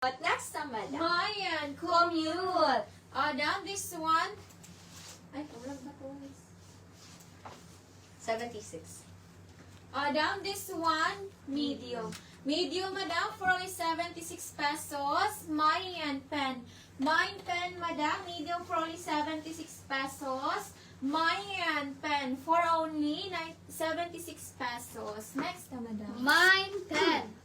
But next naman, Mayan, commute. Down this one. Ay, ulam na po. 76. Down this one, medium. Medium, madam, for only 76 pesos. Mayan pen. Mayan pen, madam, medium for only 76 pesos. Mayan pen for only 76 pesos. Next na, madam. Mine 10.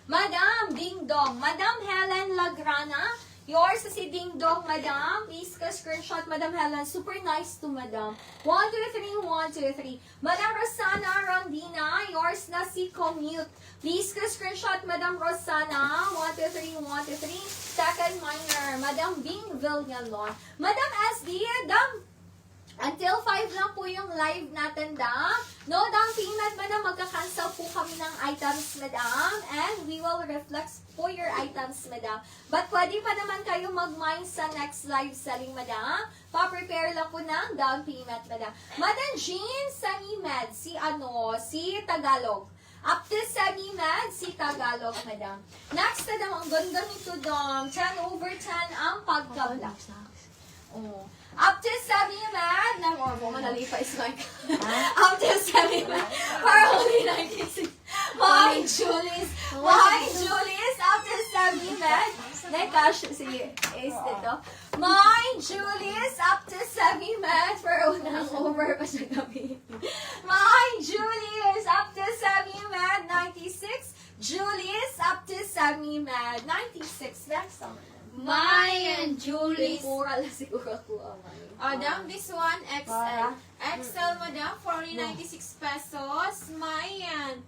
Madam Ding Dong. Madam Helen Lagrana. Yours is si Ding Dong, madam. Please ka screenshot, Madam Helen. Super nice to madam. 1, 2, 3, 1, 2, 3. Madam Rosana Rondina. Yours na si Commute. Please ka screenshot, Madam Rosana. 1, 2, 3, 1, 2, 3. Second minor. Madam Bing Villalon. Madam SD. Madam, until 5 lang po yung live natin, dam. No down payment, madam. Magka-cancel po kami ng items, madam. And we will reflect po your items, madam. But pwede pa naman kayo mag-mine sa next live selling, madam. Pa-prepare lang po ng down payment, madam. Madam Jean Sanimed, si Tagalog. Up to semi-med, si Tagalog, madam. Next, madam, ang ganda nito, dam. 10/10 ang pagka-black. Oh. Up to semi-med, manalipa is like, up to semi-med, for only 96. Why, Julius? Up to semi-med. Nekash, si Ace dito. My Julius, up to semi-med, for unang over pa siya gabi. My Julius, up to semi-med, 96. Julius, up to semi-med, 96. Next summer. Mayan, Julie. Mura lang siguro ko ang Down this one, XL. XL, madam, for only 96 pesos. Mayan,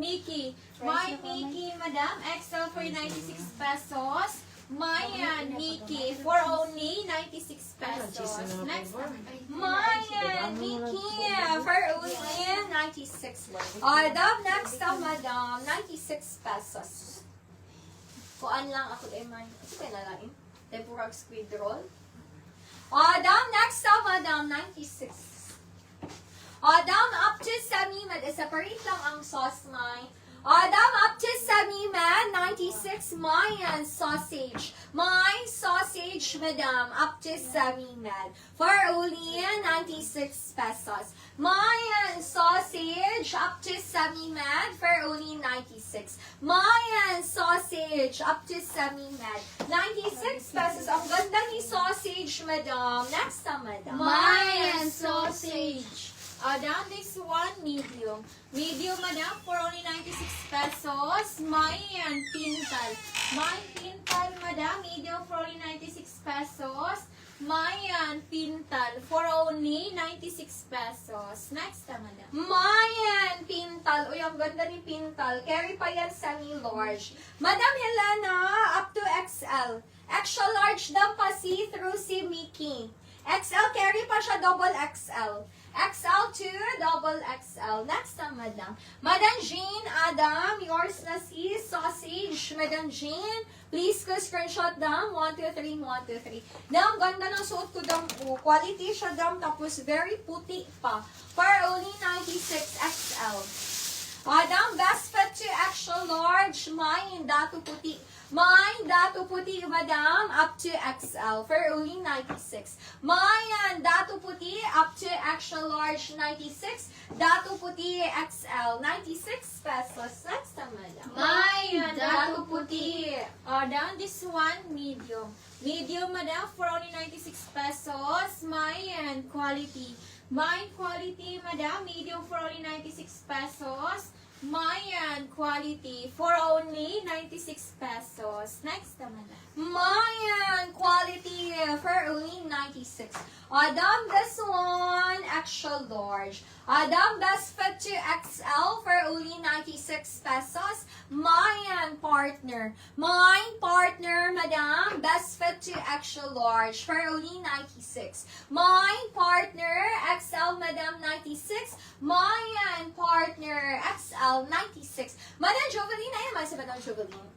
Mickey. My Mickey, madam, XL for 96 pesos. Mayan, Mickey, for only 96 pesos. Next one. Mayan, Mickey, for only 96. Dam, next time, madam, 96 pesos. Kuan lang ako ay man. Ito kaya nalain? Tempura squid roll. Dam, next time, madam, 96. Dam, up to semi-med. Separate lang ang sauce, may. Dam, up to semi-med, 96. Mayan sausage. My sausage, madam, up to semi-med. For only 96 pesos. Mayan sausage, up to semi-med, for only 96. Mayan sausage, up to semi-med. 96 pesos. Ang ganda ni sausage, madam. Next time, madam. Mayan sausage. Down this one, medium. Medium, madam, for only 96 pesos. Mayan pintal. Mayan pintal, madam, medium for only 96 pesos. Mayan pintal for only 96 pesos. Next na, madam. Mayan pintal. Uy, ang ganda ni pintal. Carry pa yan semi-large. Madam Helena, up to XL. Extra large daw pa see-through si Mickey. XL, carry pa siya double XL. XL to double XL. Next time, madam. Madam Jean, Adam, yours na si sausage. Madam Jean, please ko screenshot dam. 1, 2, 3, 1, 2, 3. Dam, ganda ng suot ko dam. Quality siya dam. Tapos very puti pa. For only 96 XL. Dam, best fit to extra large. Mine, dato puti. Mine, dato puti, madam, up to XL for only 96. Mine, dato puti, up to extra large, 96. Dato puti, XL, 96 pesos. Next time, madam. Mine, dato puti. Down this one, medium. Medium, madam, for only 96 pesos. Mayan, quality. Mayan, quality, madam, medium for only 96 pesos. Mayan, quality, for only 96 pesos. Next naman na. Mayan, quality, for only 96. Adam, this one, extra large. Adam, best fit to XL for only 96 pesos. Mayan, partner. Mine, partner, madam, best fit to extra large for only 96. Mine, partner, XL, madam, 96. Mayan, partner, XL, 96. Madam Jovelyn, ay naman si Madam Jovelyn.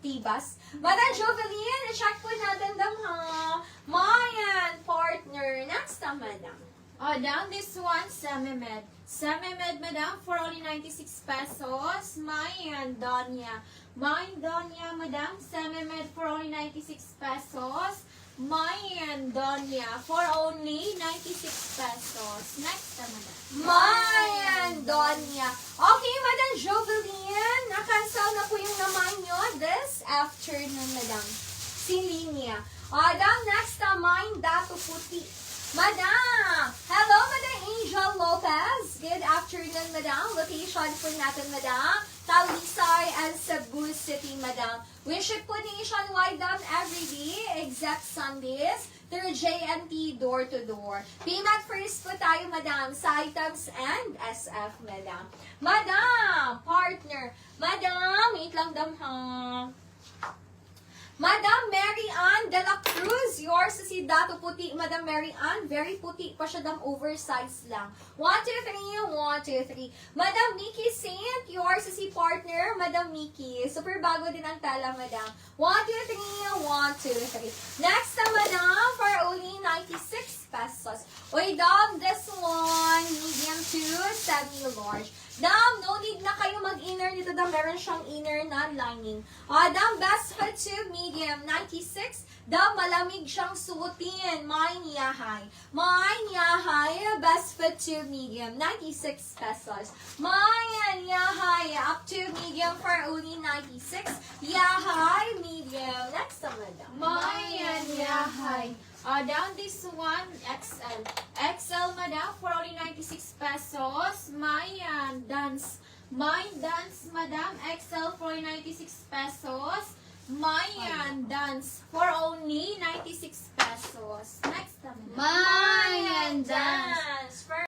Tibas. Madam Jovelyn, check po natin dam ha. Mayan, partner. Next time, madam. Down this one, semi-med. Semi-med, madam, for only 96 pesos. My Donya. My Donya, madam, semi-med for only 96 pesos. My Donya for only 96 pesos. Next, madam. Mayan Donya. Okay, Madam Jovelyn, na-cancel na po yung naman nyo this afternoon, Madam. Si Linya. Madam, next naman, Dato Puti. Madam! Hello, Madam Angel Lopez. Good afternoon, Madam. Location po natin, Madam. Talisay and Cebu City, Madam. We ship po nationwide down every day except Sundays through JNT door-to-door. Payment first po tayo, Madam, sa items and SF, Madam. Madam! Partner! Madam! Wait lang, Dam, ha? Madam Mary Ann de la Cruz, yours si Dato Puti. Madam Mary Ann, very puti pa siya, dam, oversized lang. 1, 2, 3, 1, 2, 3. Madam Nikki Saint, yours si partner, Madam Nikki. Super bago din ang tala, Madam. 1, 2, 3, 1, 2, 3. Next na, Madam, for only 96 pesos. Uy, dam, this one, medium to semi-large. Dam, no need na kayo mag-inner nito, dam. Meron siyang inner na lining. Dam, best fit to medium, 96. Dam, malamig siyang suotin. Mine yahay. Mine yahay, best fit to medium, 96 pesos. Mine yahay, up to medium for only 96. Yahay, medium. Next naman, dam. Mayan Yahay. Down this one, XL. XL, madam, for only 96 pesos. Mayan Dance. Mine Dance, madam, XL for only 96 pesos. Mayan Dance for only 96 pesos. Next naman.